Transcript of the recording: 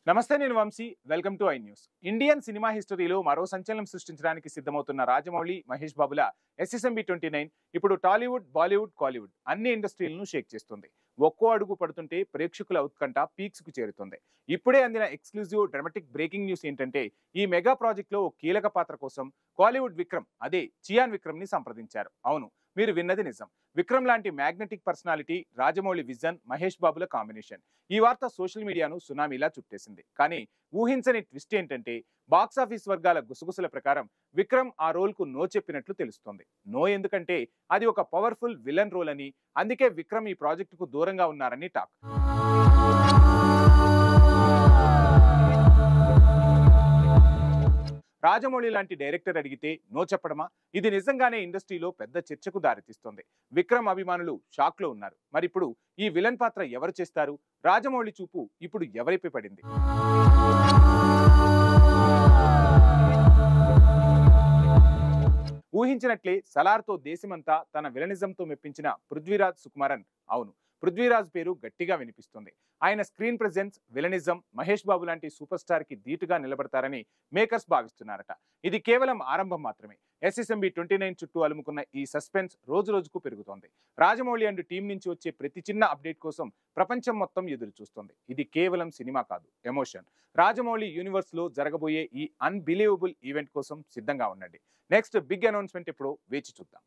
నమస్తే, నేను Vamsi. Welcome to I news. Indian cinema హిస్టరీలో మరో సంచలనం సృష్టించడానికి సిద్ధమవుతున్న రాజమౌళి, మహేష్ బాబుల SSMB 29 ఇప్పుడు టాలీవుడ్, బాలీవుడ్, కాలీవుడ్ అన్ని ఇండస్ట్రీలను షేక్ చేస్తుంది. ఒక్కో అడుగు పడుతుంటే ప్రేక్షకుల ఉత్కంఠ పీక్స్ కు చేరుతుంది. ఇప్పుడే అందిన ఎక్స్క్లూజివ్ డ్రామాటిక్ బ్రేకింగ్ న్యూస్ ఏంటంటే, ఈ మెగా ప్రాజెక్ట్ లో ఓ కీలక పాత్ర కోసం కాలీవుడ్ విక్రమ్, అదే చియాన్ విక్రమ్ ని సంప్రదించారు. అవును, మీరు విన్నది నిజం. విక్రమ్ లాంటి magnetic personality, Rajamouli vision, Mahesh బాబుల కాంబినేషన్. ఈ వార్త సోషల్ మీడియాను సునామీలా చుట్టేసింది. కానీ ఊహించని ట్విస్ట్ ఏంటంటే, బాక్సాఫీస్ వర్గాల గుసగుసల ప్రకారం విక్రమ్ ఆ రోల్ కు నో చెప్పినట్లు తెలుస్తోంది. నో ఎందుకంటే అది ఒక పవర్ఫుల్ విలన్ రోల్ అని, అందుకే విక్రమ్ ఈ ప్రాజెక్టుకు దూరంగా ఉన్నారని టాక్. రాజమౌళి లాంటి డైరెక్టర్ అడిగితే నో చెప్పడమా? ఇది నిజంగానే ఇండస్ట్రీలో పెద్ద చర్చకు దారితీస్తుంది. విక్రమ్ అభిమానులు షాక్ లో ఉన్నారు. మరి ఇప్పుడు ఈ విలన్ పాత్ర ఎవరు చేస్తారు? రాజమౌళి చూపు ఇప్పుడు ఎవరిపై పడింది? ఊహించినట్లే సలార్తో దేశమంతా తన విలనిజంతో మెప్పించిన పృథ్వీరాజ్ సుకుమారన్. అవును, పృథ్వీరాజ్ పేరు గట్టిగా వినిపిస్తుంది. ఆయన screen presence, villainism Mahesh Babu లాంటి సూపర్ స్టార్ కి ధీటుగా నిలబడతారని మేకర్స్ భావిస్తున్నారట. ఇది కేవలం ఆరంభం మాత్రమే. SSMB 29 చుట్టూ అలుముకున్న ఈ సస్పెన్స్ రోజు రోజుకు పెరుగుతోంది. రాజమౌళి అండ్ టీం నుంచి వచ్చే ప్రతి చిన్న అప్డేట్ కోసం ప్రపంచం మొత్తం ఎదురు చూస్తుంది. ఇది కేవలం సినిమా కాదు, ఎమోషన్. రాజమౌళి యూనివర్స్ లో జరగబోయే ఈ అన్బిలీవబుల్ ఈవెంట్ కోసం సిద్ధంగా ఉండండి. నెక్స్ట్ బిగ్ అనౌన్స్మెంట్ ఎప్పుడో వేచి చూద్దాం.